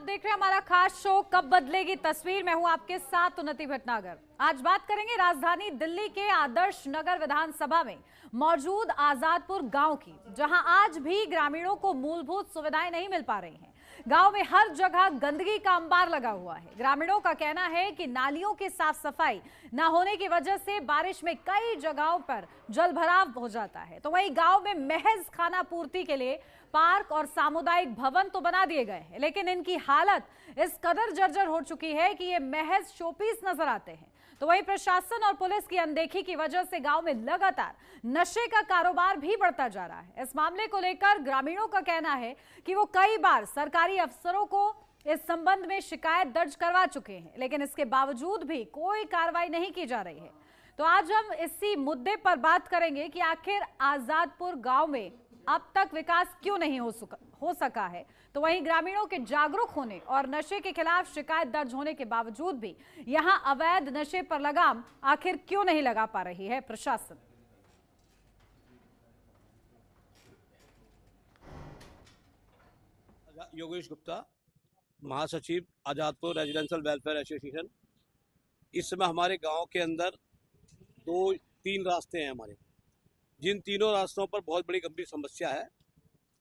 आप देख रहे हैं हमारा खास शो कब बदलेगी तस्वीर। मैं हूं आपके साथ उन्नति भटनागर। आज बात करेंगे राजधानी दिल्ली के आदर्श नगर विधानसभा में मौजूद आजादपुर गांव की, जहां आज भी ग्रामीणों को मूलभूत सुविधाएं नहीं मिल पा रही हैं। गांव में हर जगह गंदगी का अंबार लगा हुआ है। ग्रामीणों का कहना है कि नालियों की साफ सफाई न होने की वजह से बारिश में कई जगहों पर जलभराव हो जाता है। तो वहीं गांव में महज खाना पूर्ति के लिए पार्क और सामुदायिक भवन तो बना दिए गए हैं, लेकिन इनकी हालत इस कदर जर्जर हो चुकी है कि ये महज शोपीस नजर आते हैं। तो वहीं प्रशासन और पुलिस की अनदेखी की वजह से गांव में लगातार नशे का कारोबार भी बढ़ता जा रहा है। इस मामले को लेकर ग्रामीणों का कहना है कि वो कई बार सरकारी अफसरों को इस संबंध में शिकायत दर्ज करवा चुके हैं, लेकिन इसके बावजूद भी कोई कार्रवाई नहीं की जा रही है। तो आज हम इसी मुद्दे पर बात करेंगे कि आखिर आजादपुर गांव में अब तक विकास क्यों नहीं हो सका है। तो वहीं ग्रामीणों के जागरूक होने और नशे के खिलाफ शिकायत दर्ज होने के बावजूद भी यहां अवैध नशे पर लगाम आखिर क्यों नहीं लगा पा रही है प्रशासन। योगेश गुप्ता, महासचिव आजादपुर रेजिडेंशियल वेलफेयर एसोसिएशन। इस समय हमारे गांव के अंदर 2-3 रास्ते हैं हमारे, जिन तीनों रास्तों पर बहुत बड़ी गंभीर समस्या है।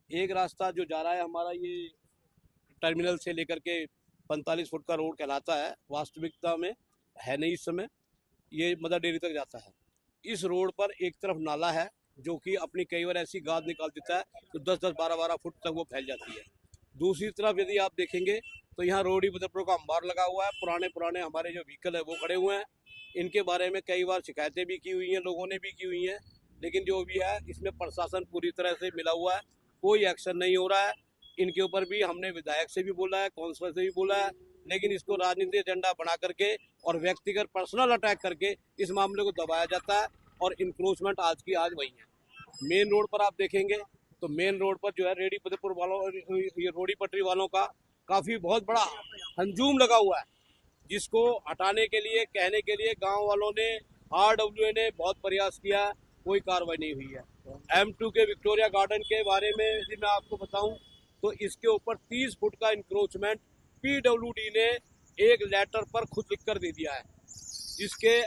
एक रास्ता जो जा रहा है हमारा, ये टर्मिनल से लेकर के 45 फुट का रोड कहलाता है, वास्तविकता में है नहीं इस समय, ये मदर डेयरी तक जाता है। इस रोड पर एक तरफ नाला है जो कि अपनी कई बार ऐसी गाद निकाल देता है तो 10-10, 12-12 फुट तक वो फैल जाती है। दूसरी तरफ यदि आप देखेंगे तो यहाँ रोडी बदरपुर का अंबार लगा हुआ है। पुराने हमारे जो व्हीकल है वो खड़े हुए हैं। इनके बारे में कई बार शिकायतें भी की हुई हैं, लोगों ने भी की हुई हैं, लेकिन जो भी है इसमें प्रशासन पूरी तरह से मिला हुआ है, कोई एक्शन नहीं हो रहा है। इनके ऊपर भी हमने विधायक से भी बोला है, काउंसलर से भी बोला है, लेकिन इसको राजनीतिक एजेंडा बना करके और व्यक्तिगत पर्सनल अटैक करके इस मामले को दबाया जाता है और इंक्रोचमेंट आज की आज वही है। मेन रोड पर आप देखेंगे तो मेन रोड पर जो है रेडी फतेहपुर वालों, ये रोडी पटरी वालों का काफी बहुत बड़ा हंजूम लगा हुआ है, जिसको हटाने के लिए कहने के लिए गांव वालों ने, RWA ने बहुत प्रयास किया, कोई कार्रवाई नहीं हुई है। M2 के विक्टोरिया गार्डन के बारे में यदि मैं आपको बताऊं तो इसके ऊपर 30 फुट का इंक्रोचमेंट PWD ने एक लेटर पर खुद लिख कर दे दिया है, जिसके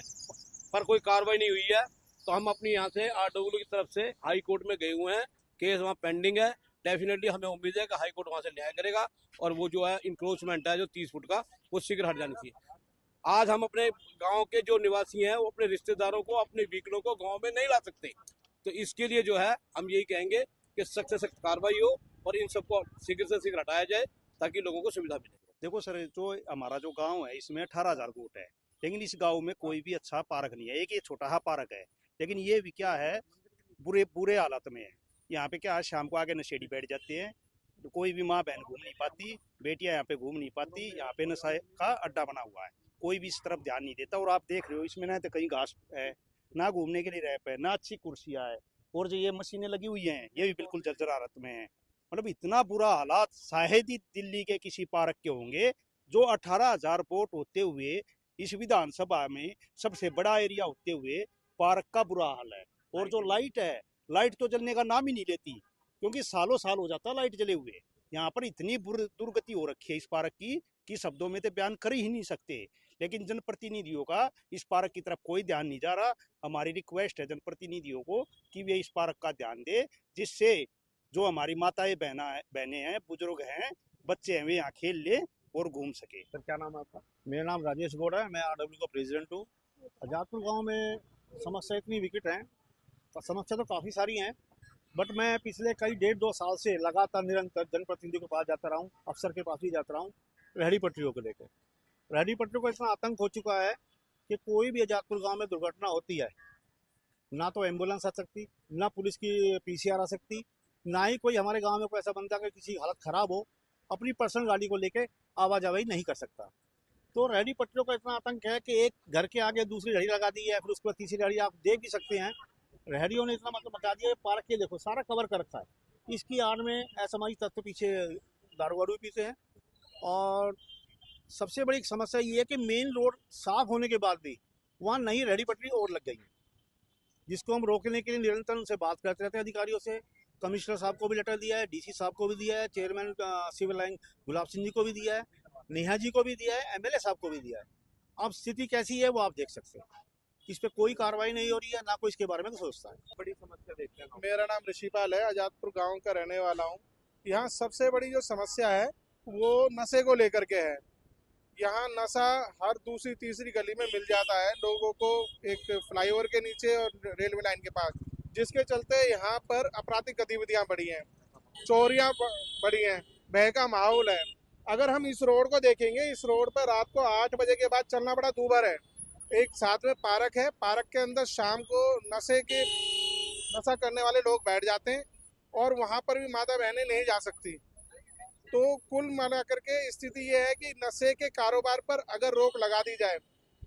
पर कोई कार्रवाई नहीं हुई है। तो हम अपनी यहाँ से RWA की तरफ से हाई कोर्ट में गए हुए हैं, केस वहाँ पेंडिंग है। डेफिनेटली हमें उम्मीद है कि हाई कोर्ट वहाँ से न्याय करेगा और वो जो है इंक्रोचमेंट है जो 30 फुट का, वो शीघ्र हट जानी चाहिए। आज हम अपने गांव के जो निवासी हैं वो अपने रिश्तेदारों को, अपने व्हीकलों को गांव में नहीं ला सकते। तो इसके लिए जो है हम यही कहेंगे कि सख्त से सख्त कार्रवाई हो और इन सबको शीघ्र से शीघ्र हटाया जाए ताकि लोगों को सुविधा मिले। देखो सर, जो हमारा जो गांव है इसमें 18,000 गोट है, लेकिन इस गांव में कोई भी अच्छा पार्क नहीं है। एक ये छोटा सा पार्क है, लेकिन ये भी क्या है, बुरे हालत में है। यहाँ पे क्या है, शाम को आगे नशेड़ी बैठ जाते हैं, तो कोई भी माँ बहन घूम नहीं पाती, बेटियां यहाँ पे घूम नहीं पाती। यहाँ पे नशा का अड्डा बना हुआ है, कोई भी इस तरफ ध्यान नहीं देता। और आप देख रहे हो इसमें ना तो कहीं घास है, ना घूमने के लिए रैप है, ना अच्छी कुर्सियां है, और जो ये मशीनें लगी हुई हैं ये भी बिल्कुल जर्जर हालत में है। मतलब इतना बुरा हालात शायद ही दिल्ली के किसी पार्क के होंगे, जो 18,000 वोट होते हुए इस विधानसभा में सबसे बड़ा एरिया होते हुए पार्क का बुरा हाल है। और जो लाइट है, लाइट तो जलने का नाम ही नहीं लेती, क्योंकि सालों साल हो जाता लाइट जले हुए। यहाँ पर इतनी दुर्गति हो रखी है इस पार्क की कि शब्दों में तो बयान कर ही नहीं सकते। लेकिन जनप्रतिनिधियों का इस पार्क की तरफ कोई ध्यान नहीं जा रहा। हमारी रिक्वेस्ट है जनप्रतिनिधियों को कि वे इस पार्क का ध्यान दे, जिससे जो हमारी माताएं बहनें हैं, बुजुर्ग हैं, बच्चे हैं, वे यहाँ खेल ले और घूम सके। सर क्या नाम है आपका? मेरा नाम राजेश गौड़ है, मैं RWA का प्रेसिडेंट हूँ। आजादपुर गांव में समस्या इतनी विकट है, समस्या तो काफ़ी सारी हैं, बट मैं पिछले कई 1.5-2 साल से लगातार निरंतर जनप्रतिनिधियों के पास जाता रहा हूँ, अफसर के पास भी जाता रहा हूँ, रेहड़ी पटरियों को लेकर। रेहड़ी पटरियों को इतना आतंक हो चुका है कि कोई भी आजादपुर गांव में दुर्घटना होती है, ना तो एम्बुलेंस आ सकती, ना पुलिस की PCR आ सकती, ना ही कोई हमारे गांव में कोई ऐसा बनता कि किसी हालत ख़राब हो अपनी पर्सनल गाड़ी को लेके आवाजाही नहीं कर सकता। तो रेहड़ी पटरियों का इतना आतंक है कि एक घर के आगे दूसरी रेहड़ी लगा दी है, फिर उसके बाद तीसरी रेहड़ी आप देख भी सकते हैं। रेहड़ियों ने इतना मतलब बता दिया है, पार्क के देखो सारा कवर कर रखा है। इसकी आड़ में असामाजिक तत्व पीछे दारू वारू पीते हैं। और सबसे बड़ी समस्या ये है कि मेन रोड साफ होने के बाद भी वहाँ नई रेहड़ी पटरी और लग गई है, जिसको हम रोकने के लिए निरंतर उनसे बात करते रहते हैं अधिकारियों से। कमिश्नर साहब को भी लेटर दिया है, डीसी साहब को भी दिया है, chairman civil line Gulab Singh ji को भी दिया है, नेहा जी को भी दिया है, एमएलए साहब को भी दिया है। अब स्थिति कैसी है वो आप देख सकते हैं। इस पे कोई कार्रवाई नहीं हो रही है, ना कोई इसके बारे में सोचता है। बड़ी समस्या देखते हैं। मेरा नाम ऋषिपाल है, आजादपुर गांव का रहने वाला हूं। यहाँ सबसे बड़ी जो समस्या है वो नशे को लेकर के है। यहाँ नशा हर दूसरी तीसरी गली में मिल जाता है लोगों को, एक फ्लाईओवर के नीचे और रेलवे लाइन के पास, जिसके चलते यहाँ पर आपराधिक गतिविधियां बढ़ी हैं, चोरियां बढ़ी हैं, भय का माहौल है। अगर हम इस रोड को देखेंगे, इस रोड पर रात को 8 बजे के बाद चलना बड़ा दूभर है। एक साथ में पार्क है, पार्क के अंदर शाम को नशा करने वाले लोग बैठ जाते हैं और वहाँ पर भी माता बहनें नहीं जा सकती। तो कुल मिला करके स्थिति ये है कि नशे के कारोबार पर अगर रोक लगा दी जाए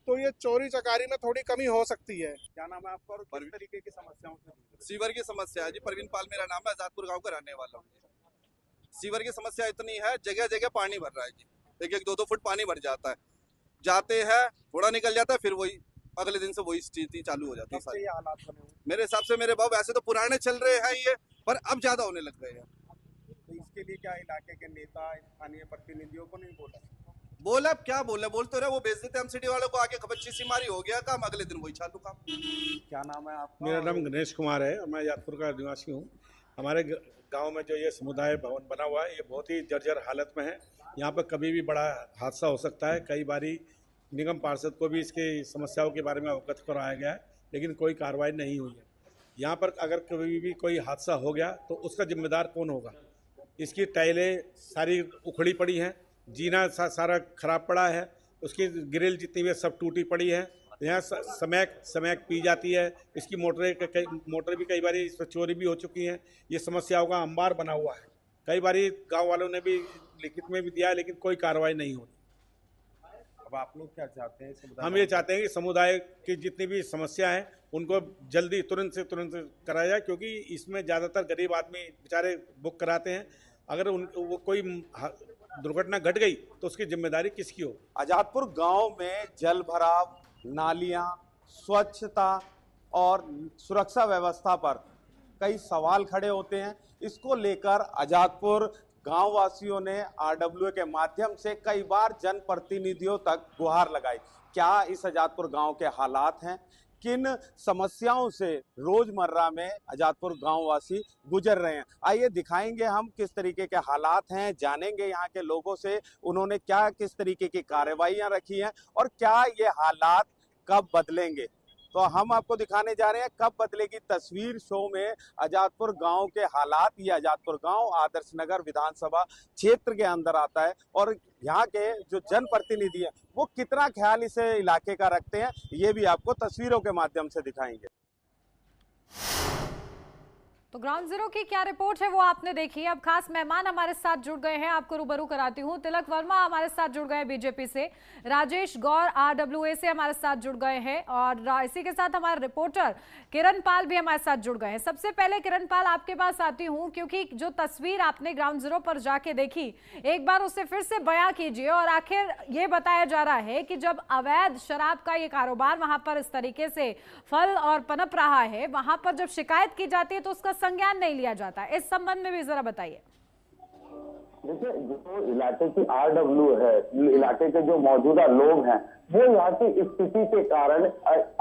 तो ये चोरी चकारी में थोड़ी कमी हो सकती है। क्या नाम है आपका और किस तरीके की समस्याओं से? सीवर की समस्या है जी। परवीन पाल मेरा नाम है, आजादपुर गांव का रहने वाला हूँ। सीवर की समस्या इतनी है, जगह जगह पानी भर रहा है जी। 1-2 फुट पानी भर जाता है, जाते हैं थोड़ा निकल जाता है, फिर वही अगले दिन से वही स्थिति चालू हो जाती है। ये हालात बने हुए मेरे हिसाब से मेरे भाव वैसे तो पुराने चल रहे हैं ये, पर अब ज्यादा होने लग गए हैं। तो इसके लिए क्या इलाके के नेता, स्थानीय प्रतिनिधियों को नहीं बोला? अब क्या बोले, बोलते रहे, वो भेज देते हम सिटी वालों को, आके खबच्ची सी मारी हो गया काम, अगले दिन वही चालू काम। क्या नाम है आपका? मेरा नाम गणेश कुमार है, मैं आजादपुर का निवासी हूँ। हमारे गांव में जो ये समुदाय भवन बना हुआ है ये बहुत ही जर्जर हालत में है। यहाँ पर कभी भी बड़ा हादसा हो सकता है। कई बारी निगम पार्षद को भी इसके समस्याओं के बारे में अवगत कराया गया है, लेकिन कोई कार्रवाई नहीं हुई है। यहाँ पर अगर कभी भी कोई हादसा हो गया तो उसका जिम्मेदार कौन होगा? इसकी टाइलें सारी उखड़ी पड़ी हैं, जीना सारा खराब पड़ा है, उसकी ग्रिल जितनी भी सब टूटी पड़ी है। यहाँ समैक पी जाती है, इसकी मोटर भी कई बार इस पर चोरी भी हो चुकी हैं। ये समस्याओं का अंबार बना हुआ है। कई बारी गांव वालों ने भी लिखित में भी दिया है, लेकिन कोई कार्रवाई नहीं हो रही। अब आप लोग क्या चाहते हैं? हम ये चाहते हैं कि समुदाय की जितनी भी समस्या है उनको जल्दी तुरंत से तुरंत कराया जाए, क्योंकि इसमें ज़्यादातर गरीब आदमी बेचारे बुक कराते हैं। अगर वो कोई दुर्घटना घट गई तो उसकी जिम्मेदारी किसकी हो? आजादपुर गांव में जल भराव, नालियां, स्वच्छता और सुरक्षा व्यवस्था पर कई सवाल खड़े होते हैं। इसको लेकर आजादपुर गांव वासियों ने आरडब्ल्यूए के माध्यम से कई बार जनप्रतिनिधियों तक गुहार लगाई। क्या इस आजादपुर गांव के हालात हैं? किन समस्याओं से रोजमर्रा में आजादपुर गांववासी गुजर रहे हैं? आइए दिखाएंगे हम किस तरीके के हालात हैं, जानेंगे यहाँ के लोगों से उन्होंने क्या किस तरीके की कार्रवाइयां रखी हैं और क्या ये हालात कब बदलेंगे। तो हम आपको दिखाने जा रहे हैं कब बदलेगी तस्वीर शो में आजादपुर गांव के हालात। ये आजादपुर गांव आदर्श नगर विधानसभा क्षेत्र के अंदर आता है और यहाँ के जो जनप्रतिनिधि हैं वो कितना ख्याल इस इलाके का रखते हैं ये भी आपको तस्वीरों के माध्यम से दिखाएंगे। तो ग्राउंड जीरो की क्या रिपोर्ट है वो आपने देखी। अब खास मेहमान हमारे साथ जुड़ गए हैं, आपको रूबरू कराती हूँ। तिलक वर्मा हमारे साथ जुड़ गए बीजेपी से, राजेश गौर आरडब्ल्यूए से हमारे साथ जुड़ गए हैं और इसी के साथ हमारे रिपोर्टर किरण पाल भी हमारे साथ जुड़ गए हैं। सबसे पहले किरण पाल आपके पास आती हूँ, क्योंकि जो तस्वीर आपने ग्राउंड जीरो पर जाके देखी एक बार उसे फिर से बयां कीजिए। और आखिर ये बताया जा रहा है कि जब अवैध शराब का ये कारोबार वहां पर इस तरीके से फल और पनप रहा है, वहां पर जब शिकायत की जाती है तो उसका संज्ञान नहीं लिया जाता। इस संबंध में भी जरा बताइए। देखिए, जो इलाके की आरडब्ल्यू है, इलाके के जो मौजूदा लोग हैं वो यहाँ की स्थिति के कारण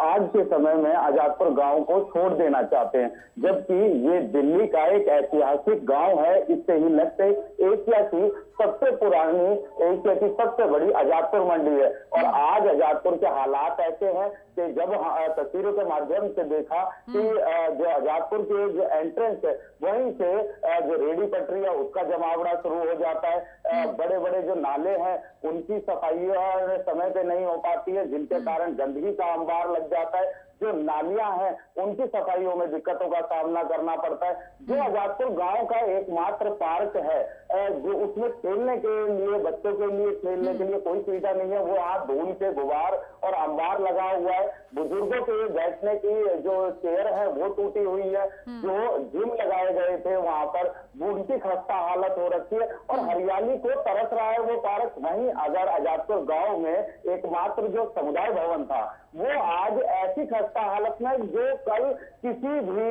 आज के समय में आजादपुर गांव को छोड़ देना चाहते हैं, जबकि ये दिल्ली का एक ऐतिहासिक गांव है। इससे ही लगते एशिया की सबसे पुरानी, एशिया की सबसे बड़ी आजादपुर मंडी है। और आज आजादपुर के हालात ऐसे हैं कि जब तस्वीरों के माध्यम से देखा कि जो आजादपुर के जो एंट्रेंस है वहीं से जो रेडी पटरी है उसका जमावड़ा शुरू हो जाता है। बड़े बड़े जो नाले हैं उनकी सफाई समय पे नहीं हो पाती है, जिनके कारण गंदगी का अंबार लग जाता है। जो नालियां हैं उनकी सफाइयों में दिक्कतों का सामना करना पड़ता है। जो आजादपुर गांव का एकमात्र पार्क है जो उसमें खेलने के लिए, बच्चों के लिए खेलने के लिए कोई सुविधा नहीं है, वो आज धूल से गुबार और अंबार लगा हुआ है। बुजुर्गों के बैठने की जो चेयर है वो टूटी हुई है। जो जिम लगाए गए थे वहां पर उनकी खस्ता हालत हो रखी है और हरियाली को तरस रहा है वो पार्क। वहीं अगर आजादपुर गांव में एकमात्र जो समुदाय भवन था वो आज ऐसी खस्ता हालत में जो कल किसी भी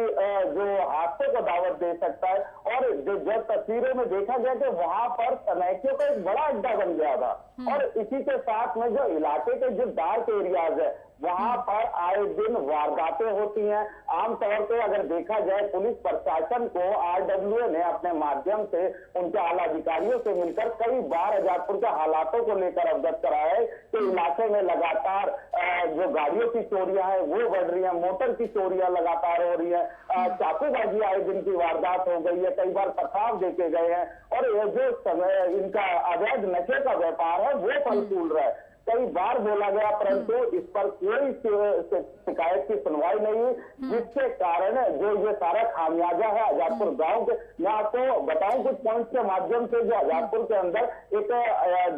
जो हादसे को दावत दे सकता है। और जब तस्वीरों में देखा गया कि वहां पर तनैकियों का एक बड़ा अड्डा बन गया था और इसी के साथ में जो इलाके के जो डार्क एरियाज है वहां पर आए दिन वारदातें होती हैं। आमतौर पे अगर देखा जाए पुलिस प्रशासन को आरडब्ल्यूए ने अपने माध्यम से उनके आला अधिकारियों से मिलकर कई बार अजातपुर के हालातों को लेकर अवगत कराया है कि इलाके में लगातार जो गाड़ियों की चोरियां हैं वो बढ़ रही है, मोटर की चोरियां लगातार हो रही है, चाकूबाजी आए दिन की वारदात हो गई है, कई बार पथराव देखे गए हैं और ये जो समय इनका अवैध नशे का व्यापार है वो फल फूल रहा है। कई बार बोला गया परंतु इस पर कोई शिकायत की सुनवाई नहीं हुई, जिसके कारण जो ये सारा खामियाजा है आजादपुर गांव के। मैं आपको बताऊं कुछ पॉइंट्स के माध्यम से, जो आजादपुर के अंदर एक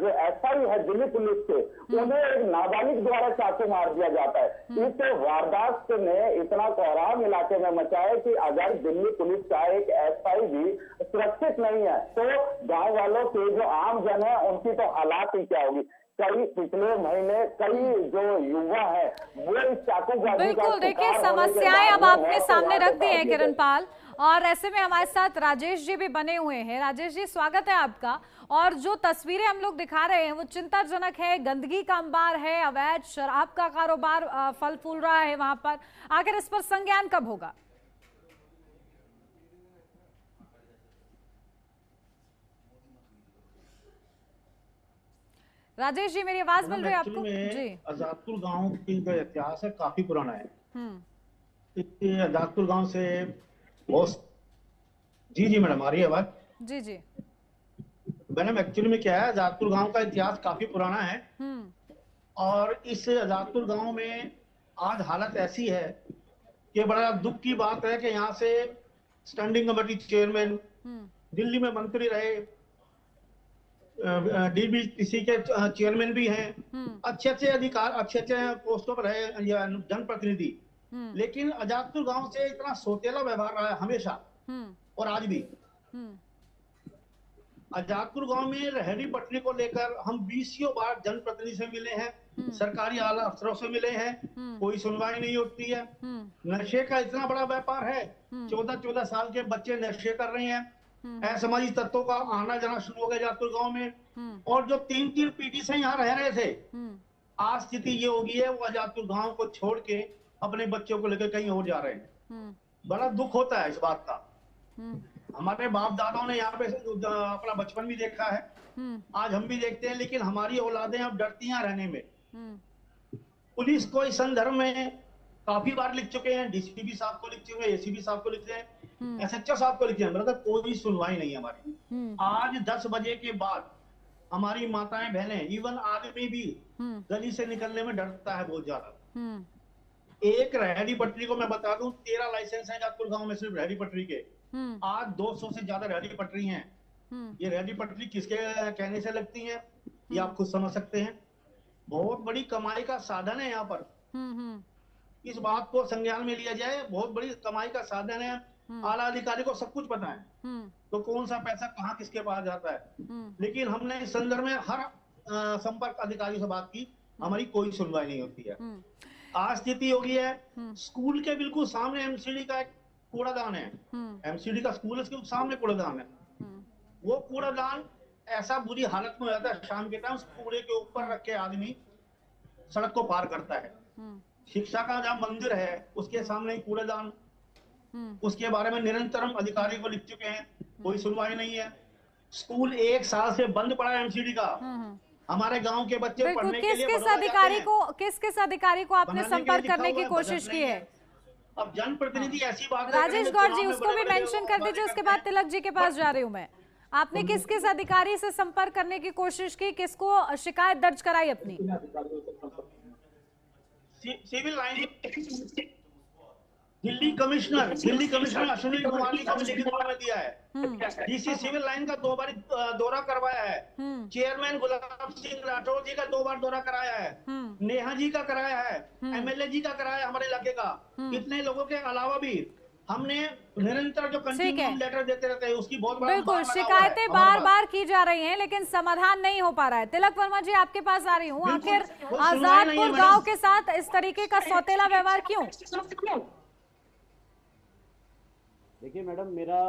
जो एसआई है दिल्ली पुलिस के, उन्हें एक नाबालिग द्वारा चाकू मार दिया जाता है। इस वारदात ने इतना कोहराम इलाके में मचा है कि अगर दिल्ली पुलिस का एक एसआई भी सुरक्षित नहीं है तो गाँव वालों के जो आम जन है उनकी तो हालात ही क्या होगी। कई पिछले महीने कई जो युवा है वो इस चाकूबाजी बिल्कुल, देखिए समस्याएं अब आपने सामने रख दी है किरणपाल, और ऐसे में हमारे साथ राजेश जी भी बने हुए हैं। राजेश जी, स्वागत है आपका। और जो तस्वीरें हम लोग दिखा रहे हैं वो चिंताजनक है, गंदगी का अंबार है, अवैध शराब का कारोबार फल फूल रहा है वहां पर। आखिर इस पर संज्ञान कब होगा? राजेश जी, मेरी आवाज मिल रही है आपको? जी। आजादपुर गांव की जो इतिहास है काफी पुराना है। आजादपुर गांव से बहुत जी मैडम आ रही है आवाज? जी जी मैडम, एक्चुअली में क्या है, आजादपुर गांव का इतिहास काफी पुराना है और इस आजादपुर गांव में आज हालत ऐसी है कि बड़ा दुख की बात है कि यहाँ से स्टैंडिंग कमेटी चेयरमैन, दिल्ली में मंत्री रहे, डीबीटीसी के चेयरमैन भी हैं, अच्छे अधिकार, अच्छे पोस्टों पर रहे जनप्रतिनिधि, लेकिन आजादपुर गांव से इतना सोतेला व्यवहार रहा है हमेशा और आज भी। आजादपुर गांव में रेहड़ी पटरी को लेकर हम 20 बार जनप्रतिनिधि से मिले हैं, सरकारी आला अफसरों से मिले हैं, कोई सुनवाई नहीं होती है। नशे का इतना बड़ा व्यापार है, 14-14 साल के बच्चे नशे कर रहे हैं, असामाजिक तत्वों का आना जाना शुरू हो गया आजादपुर गांव में। और जो 3 पीढ़ी से यहाँ रह रहे थे, आज स्थिति ये हो गई है वो आजादपुर गांव को छोड़ के अपने बच्चों को लेकर कहीं और जा रहे हैं। बड़ा दुख होता है इस बात का। हमारे बाप दादाओं ने यहाँ पे अपना बचपन भी देखा है, आज हम भी देखते हैं, लेकिन हमारी औलादें अब डरती हैं रहने में। पुलिस को इस संदर्भ में काफी बार लिख चुके हैं, डीसीपी साहब को लिख चुके हैं, एसीपी साहब को लिखते हैं, एसएचओ साहब को लिखते हैं, मतलब कोई सुनवाई नहीं है हमारी। आज 10 बजे के बाद हमारी माताएं बहनें, इवन आदमी भी गली से निकलने में डरता है बहुत ज्यादा। एक रेहड़ी पटरी को मैं बता दूं, 13 लाइसेंस है आजादपुर गांव में सिर्फ रेहड़ी पटरी के। आज 200 से ज्यादा रेहड़ी पटरी हैं। ये रेहड़ी पटरी किसके कहने से लगती है ये आप खुद समझ सकते हैं। बहुत बड़ी कमाई का साधन है यहाँ पर, इस बात को संज्ञान में लिया जाए, बहुत बड़ी कमाई का साधन है। आला अधिकारी को सब कुछ पता है तो कौन सा पैसा कहाँ किसके पास जाता है। लेकिन हमने इस संदर्भ में हर संपर्क अधिकारी से बात की, हमारी कोई सुनवाई नहीं होती है। आज स्थिति होगी है, स्कूल के बिल्कुल सामने एमसीडी का एक कूड़ादान है, एमसीडी का स्कूल है, उसके सामने कूड़ादान है। वो कूड़ादान ऐसा बुरी हालत में हो जाता है, शाम के टाइम उस कूड़े के ऊपर रख के आदमी सड़क को पार करता है। शिक्षा का जहाँ मंदिर है उसके सामने ही कूड़ेदान, उसके बारे में निरंतर हम अधिकारी को लिख चुके हैं, कोई सुनवाई नहीं है। स्कूल 1 साल से बंद पड़ा है एमसीडी का। हमारे गांव के बच्चे पढ़ने के लिए किस अधिकारी को आपने संपर्क करने की कोशिश की है? अब जनप्रतिनिधि ऐसी बात, राजेश गौर जी उसको भी मेंशन कर दीजिए, उसके बाद तिलक जी के पास जा रही हूँ मैं। आपने किस अधिकारी से संपर्क करने की कोशिश की, किसको शिकायत दर्ज कराई अपनी? Civil line Delhi commissioner Ashwini Kumar ji को लिखित में दिया है। डीसी सिविल लाइन का 2 बार दौरा करवाया है, चेयरमैन गुलाब सिंह राठौर जी का 2 बार दौरा कराया है, नेहा जी का कराया है, एमएलए जी का कराया है हमारे इलाके का। इतने लोगों के अलावा भी हमने निरंतर जो कंटिन्यू लेटर देते रहते हैं उसकी बहुत बड़ा बिल्कुल शिकायतें बार बार की जा रही हैं लेकिन समाधान नहीं हो पा रहा है। तिलक वर्मा जी आपके पास आ रही हूँ, आखिर आजादपुर गांव के साथ इस तरीके का सौतेला व्यवहार क्यों? देखिए मैडम, मेरा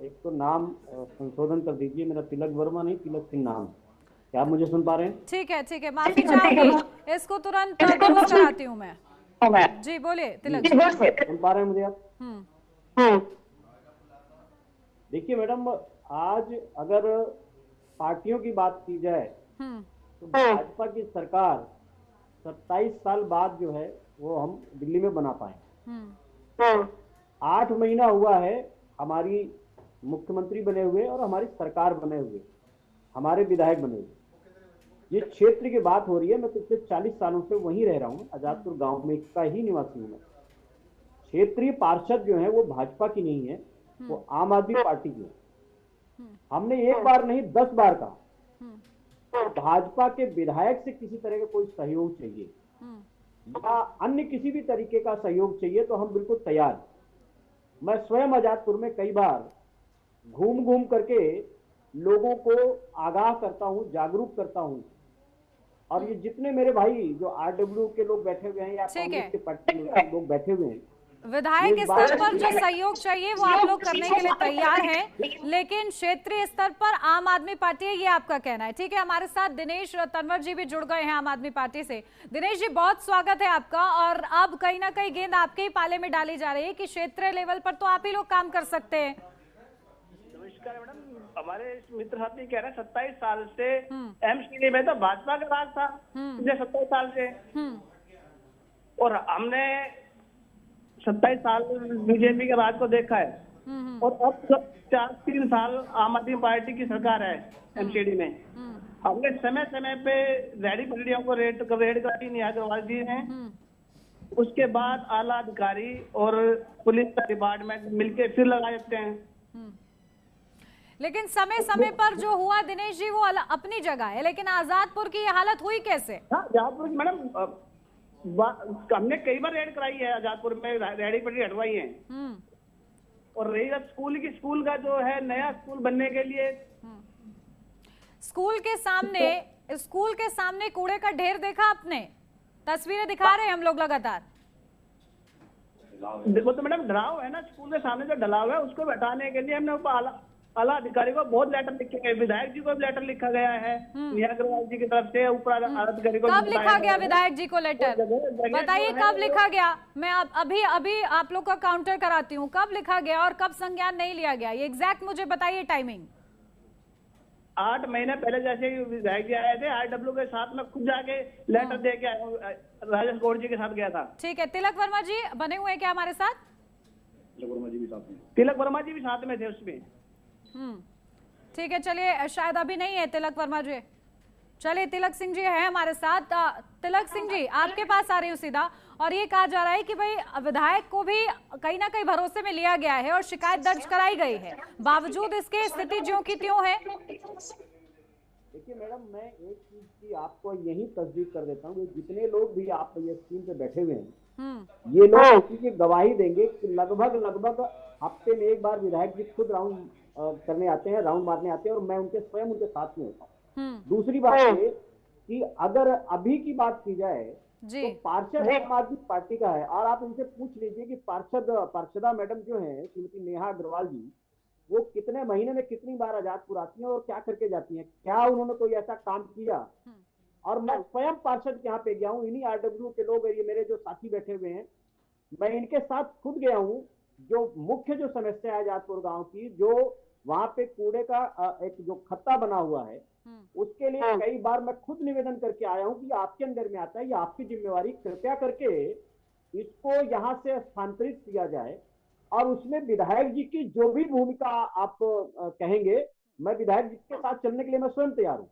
एक तो नाम संशोधन कर दीजिए, मेरा तिलक वर्मा नहीं तिलक सिंह नाम। क्या आप मुझे सुन पा रहे हैं? ठीक है, माफी चाहूंगी, इसको तुरंत दुरुस्त कराती हूँ मैं। जी बोलिए तिलक जी। सुन पा रहे हैं मुझे आप? देखिए मैडम, आज अगर पार्टियों की बात की जाए तो भाजपा की सरकार 27 साल बाद जो है वो हम दिल्ली में बना पाए। 8 महीना हुआ है हमारी मुख्यमंत्री बने हुए और हमारी सरकार बने हुए, हमारे विधायक बने हुए। ये क्षेत्र की बात हो रही है, मैं पिछले 40 सालों से वहीं रह रहा हूँ, आजादपुर गांव में का ही निवासी हूँ मैं। क्षेत्रीय पार्षद जो है वो भाजपा की नहीं है, वो आम आदमी पार्टी की है। हमने एक बार नहीं 10 बार कहा भाजपा के विधायक से किसी तरह का कोई सहयोग चाहिए या अन्य किसी भी तरीके का सहयोग चाहिए तो हम बिल्कुल तैयार। मैं स्वयं आजादपुर में कई बार घूम करके लोगों को आगाह करता हूं, जागरूक करता हूं। और ये जितने मेरे भाई जो आरडब्ल्यू के लोग बैठे हुए हैं या कांग्रेस के पार्टी के लोग बैठे हुए हैं, विधायक स्तर पर जो सहयोग चाहिए वो आप लोग करने के लिए तैयार हैं, लेकिन क्षेत्रीय स्तर पर आम आदमी पार्टी है, ये आपका कहना है। ठीक है, हमारे साथ दिनेश तंवर जी भी जुड़ गए हैं आम आदमी पार्टी से। दिनेश जी बहुत स्वागत है आपका। और अब कहीं ना कहीं गेंद आपके ही पाले में डाली जा रही है कि क्षेत्रीय लेवल पर तो आप ही लोग काम कर सकते हैं। नमस्कार मैडम, हमारे मित्र साथी कह रहे हैं 27 साल से एमसीडी में तो भाजपा का राज था, पिछले 27 साल से, और हमने 27 साल बीजेपी के राज को देखा है और अब 3 साल आम आदमी पार्टी की सरकार है एमसीडी में। हमने समय समय पे रेडी पटरियों को रेड करी न्याय अग्रवाल जी ने, उसके बाद आला अधिकारी और पुलिस का डिपार्टमेंट मिलके फिर लगाए रखते हैं। लेकिन समय समय पर जो हुआ दिनेश जी वो अपनी जगह है, लेकिन आजादपुर की हालत हुई कैसे? आजादपुर की मैडम हमने कई बार रेड कराई है, आजादपुर में रेडी पटरी हटवाई है। और रही बात स्कूल का जो है नया स्कूल बनने के लिए, स्कूल के सामने कूड़े का ढेर देखा आपने? तस्वीरें दिखा रहे हैं हम लोग लगातार। देखो तो मैडम ढलाव है ना, स्कूल के सामने जो ढलाव है उसको हटाने के लिए हमने आला अधिकारी को बहुत लेटर लिखे गए, विधायक जी को लेटर लिखा गया है न्याय अग्रवाल जी की तरफ से, ऊपर अधिकारी को। कब लिखा गया विधायक जी को लेटर? बताइए कब लिखा गया? मैं अभी आप लोग का काउंटर कराती हूँ। कब लिखा गया और कब संज्ञान नहीं लिया गया, ये एग्जैक्ट मुझे बताइए टाइमिंग। 8 महीने पहले जैसे विधायक जी आए थे, आरडब्ल्यू के साथ में खुद जाके लेटर दे के राजेश गौड़ जी के साथ गया था। ठीक है, तिलक वर्मा जी बने हुए क्या हमारे साथ? तिलक वर्मा जी भी साथ में थे उसमें। ठीक है, चलिए शायद अभी नहीं है तिलक वर्मा जी। चलिए तिलक सिंह जी है हमारे साथ। तिलक सिंह जी आपके पास आ रही हूँ सीधा। और ये कहा जा रहा है कि भाई विधायक को भी कहीं ना कहीं भरोसे में लिया गया है और शिकायत दर्ज कराई गई है, बावजूद इसके स्थिति ज्यों की त्यों है। देखिए मैडम, मैं एक चीज की आपको यही तस्दीक कर देता हूँ, जितने लोग भी आप ये स्क्रीन पे बैठे हुए हैं, ये लोग इसी की गवाही देंगे कि लगभग हफ्ते में एक बार विधायक जी खुद राउंड करने आते हैं, राउंड मारने आते हैं और मैं स्वयं उनके साथ में होता हूँ। दूसरी बात ये कि अगर अभी की बात की जाए तो पार्षद आम आदमी पार्टी का है, और आप उनसे पूछ लीजिए कि पार्षदा मैडम जो है श्रीमती नेहा अग्रवाल जी, वो कितने महीने में कितनी बार आजादपुर आती हैं और क्या करके जाती हैं, क्या उन्होंने कोई ऐसा काम किया। और मैं स्वयं पार्षद के यहाँ पे गया हूँ, इन्हीं आरडब्ल्यू के लोग, ये मेरे जो साथी बैठे हुए हैं, मैं इनके साथ खुद गया हूँ। जो मुख्य जो समस्या है आजादपुर गांव की, जो वहां पे कूड़े का एक जो खत्ता बना हुआ है, उसके लिए कई बार मैं खुद निवेदन करके आया हूं कि आपके अंदर में आता है, ये आपकी जिम्मेवारी, कृपया करके इसको यहाँ से स्थानांतरित किया जाए। और उसमें विधायक जी की जो भी भूमिका आप कहेंगे, मैं विधायक जी के साथ चलने के लिए मैं स्वयं तैयार हूँ।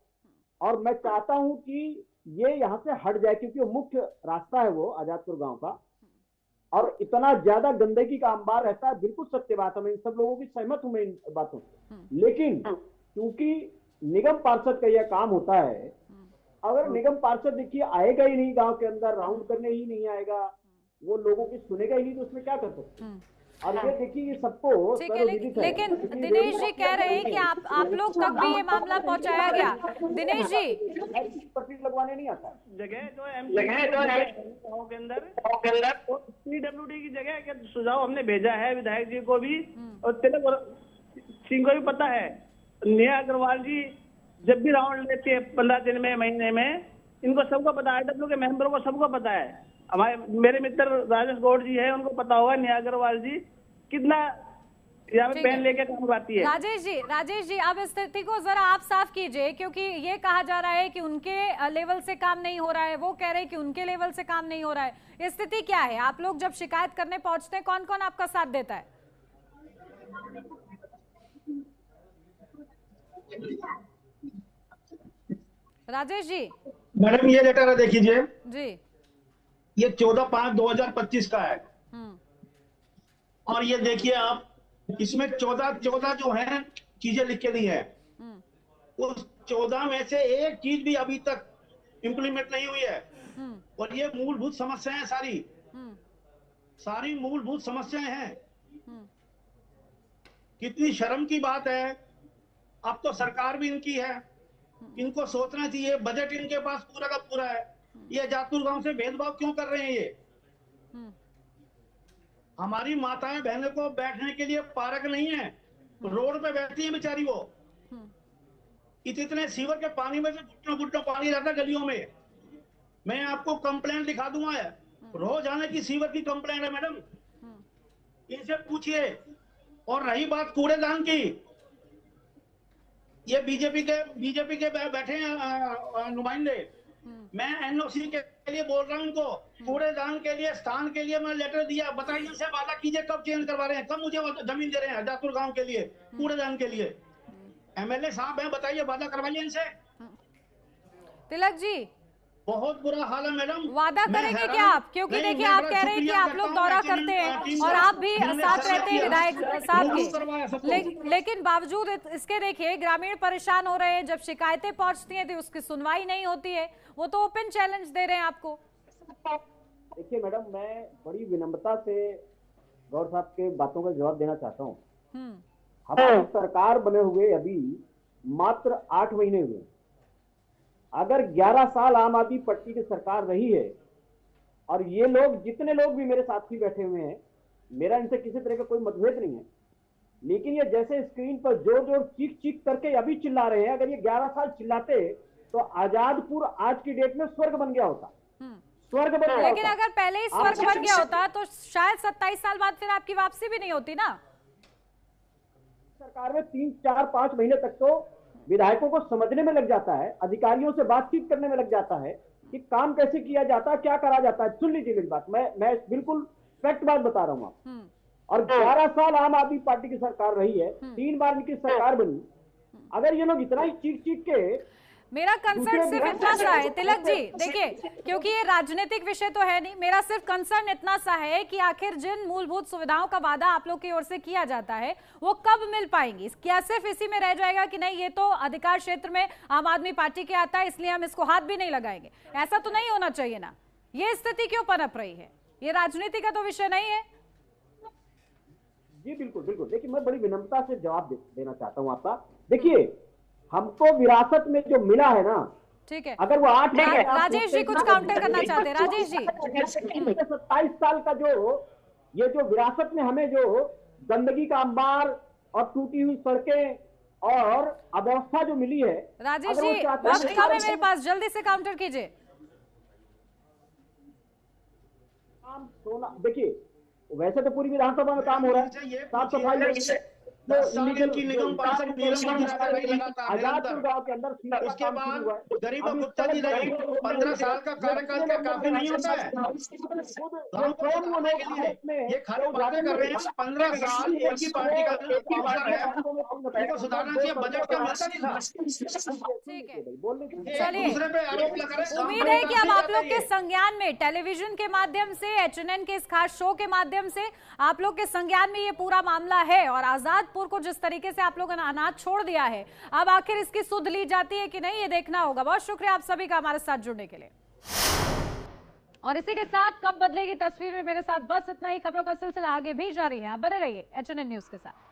और मैं चाहता हूँ कि ये यहाँ से हट जाए, क्योंकि वो मुख्य रास्ता है वो आजादपुर गाँव का, और इतना ज्यादा गंदगी का अंबार रहता है। बिल्कुल सत्य बात है, मैं इन सब लोगों की सहमत हूं मैं इन बातों से, लेकिन क्योंकि निगम पार्षद का यह काम होता है, अगर निगम पार्षद देखिए आएगा ही नहीं गांव के अंदर, राउंड करने ही नहीं आएगा, वो लोगों की सुनेगा ही नहीं, तो उसमें क्या कर सकते हैं। और ये देखिए ये सबको ठीक है, लेकिन दिनेश जी कह रहे हैं कि आप लोग तक भी ये मामला पहुंचाया गया। दिनेश जी, पट्टी लगवाने नहीं आता जगह जो गाँव के अंदर PWD की जगह का सुझाव हमने भेजा है विधायक जी को भी, और तिलक सिंह को भी पता है। नेहा अग्रवाल जी जब भी राउंड लेते हैं 15 दिन में, महीने में, इनको सबको पता है, डब्ल्यू के मेंबरों को सबको पता है। हमारे मेरे मित्र राजेश गौड़ जी है, उनको पता होगा नेहा अग्रवाल जी कितना यहाँ पे पेन लेके काम करती है। राजेश जी अब स्थिति को जरा आप साफ कीजिए, क्योंकि ये कहा जा रहा है कि उनके लेवल से काम नहीं हो रहा है, वो कह रहे हैं कि उनके लेवल से काम नहीं हो रहा है। स्थिति क्या है? आप लोग जब शिकायत करने पहुंचते हैं, कौन कौन आपका साथ देता है? राजेश जी। मैडम ये लेटर है, देखिए जी, ये 14/5/2025 का है, और ये देखिए आप, इसमें 14 जो है चीजें लिख के दी है। उस 14 में से एक चीज भी अभी तक इम्प्लीमेंट नहीं हुई है, और ये मूलभूत समस्याएं सारी मूलभूत समस्याएं हैं। कितनी शर्म की बात है। अब तो सरकार भी इनकी है, इनको सोचना चाहिए। बजट इनके पास पूरा का पूरा है, ये आजादपुर गांव से भेदभाव क्यों कर रहे हैं? ये हमारी माताएं बहनों को बैठने के लिए पार्क नहीं है, रोड पे बैठती है बेचारी वो। इतने सीवर के पानी में से घुटनों पानी रहता है गलियों में। मैं आपको कंप्लेंट दिखा दूंगा, रोज आने की सीवर की कंप्लेंट है मैडम, इनसे पूछिए। और रही बात कूड़ेदान की, ये बीजेपी के बैठे हैं नुमाइंदे, मैं एनओसी के लिए बोल रहा हूँ उनको। कूड़ेदान के लिए, स्थान के लिए मैं लेटर दिया, बताइए इनसे वादा कीजिए कब चेंज करवा रहे हैं, कब मुझे जमीन दे रहे हैं आजादपुर गांव के लिए, कूड़ेदान के लिए। एमएलए साहब हैं, बताइए वादा करवाइए इनसे। तिलक जी, बहुत बुरा हाल है मैडम। वादा करेंगे क्या आप? क्योंकि देखिए आप कह रहे हैं कि आप लोग दौरा करते हैं और आप भी साथ रहते हैं विधायक साहब के, लेकिन बावजूद इसके देखिए ग्रामीण परेशान हो रहे हैं। जब शिकायतें पहुंचती हैं तो उसकी सुनवाई नहीं होती है। वो तो ओपन चैलेंज दे रहे हैं आपको। देखिए मैडम, मैं बड़ी विनम्रता से गौर साहब के बातों का जवाब देना चाहता हूँ। हमारी सरकार बने हुए अभी मात्र 8 महीने हुए। अगर 11 साल आम आदमी पार्टी की सरकार रही है, और ये लोग जितने लोग भी मेरे साथी बैठे हुए हैं, मेरा इनसे किसी तरह का कोई मतभेद नहीं है, लेकिन ये जैसे स्क्रीन पर जोर जोर चीख चीख करके अभी चिल्ला रहे हैं, अगर ये 11 साल चिल्लाते तो आजादपुर आज की डेट में स्वर्ग बन गया होता। स्वर्ग बन गया। लेकिन अगर पहले ही स्वर्ग बन गया होता तो शायद 27 साल बाद फिर आपकी वापसी भी नहीं होती ना। सरकार में 3, 4, 5 महीने तक तो विधायकों को समझने में लग जाता है, अधिकारियों से बातचीत करने में लग जाता है कि काम कैसे किया जाता है, क्या करा जाता है। सुन लीजिए मेरी बात, मैं बिल्कुल फैक्ट बात बता रहा हूँ आप। और 11 साल आम आदमी पार्टी की सरकार रही है, 3 बार इनकी सरकार बनी। अगर ये लोग इतना ही चीख चीख के, मेरा कंसर्न सिर्फ इतना सा है तिलक जी, देखिए क्योंकि ये राजनीतिक विषय तो है नहीं, मेरा सिर्फ कंसर्न इतना सा है कि आखिर जिन मूलभूत सुविधाओं का वादा आप लोग की ओर से किया जाता है वो कब मिल पाएंगी? क्या सिर्फ इसी में रह जाएगा कि नहीं ये तो अधिकार क्षेत्र में आम आदमी पार्टी के आता है इसलिए हम इसको हाथ भी नहीं लगाएंगे? ऐसा तो नहीं होना चाहिए ना। ये स्थिति क्यों पनप रही है? ये राजनीति का तो विषय नहीं है। जी बिल्कुल बिल्कुल। देखिए मैं बड़ी विनम्रता से जवाब देना चाहता हूँ आपका। देखिए हमको विरासत में जो मिला है ना, ठीक है, अगर वो 8 राजेश जी कुछ काउंटर करना चाहते हैं। राजेश जी, 27 साल का ये जो विरासत में हमें जो गंदगी का अंबार और टूटी हुई सड़कें और अव्यवस्था जो मिली है, राजेश जी वक्त कम है मेरे पास, जल्दी से काउंटर कीजिए। देखिए वैसे तो पूरी विधानसभा में काम हो रहा है, साफ सफाई आजादपुर गांव के अंदर। उसके बाद गरीब गुप्ता जी रही 15 साल का कार्यकाल क्या काफी नहीं होता है? ये खाली बातें कर रहे हैं। 15 साल एक ही पार्टी का है, सुधारना चाहिए। बजट का मिलता नहीं था। ठीक है, चलिए उम्मीद है कि अब आप लोग के संज्ञान में, टेलीविजन के माध्यम से, HNN के इस खास शो के माध्यम से आप लोग के संज्ञान में ये पूरा मामला है, और आजादपुर को जिस तरीके से आप लोगों ने अनाथ छोड़ दिया है, अब आखिर इसकी सुध ली जाती है कि नहीं ये देखना होगा। बहुत शुक्रिया आप सभी का हमारे साथ जुड़ने के लिए। और इसी के साथ कब बदलेगी तस्वीर में मेरे साथ बस इतना ही। खबरों का सिलसिला आगे भी जारी है, आप बने रहिए HNN न्यूज के साथ।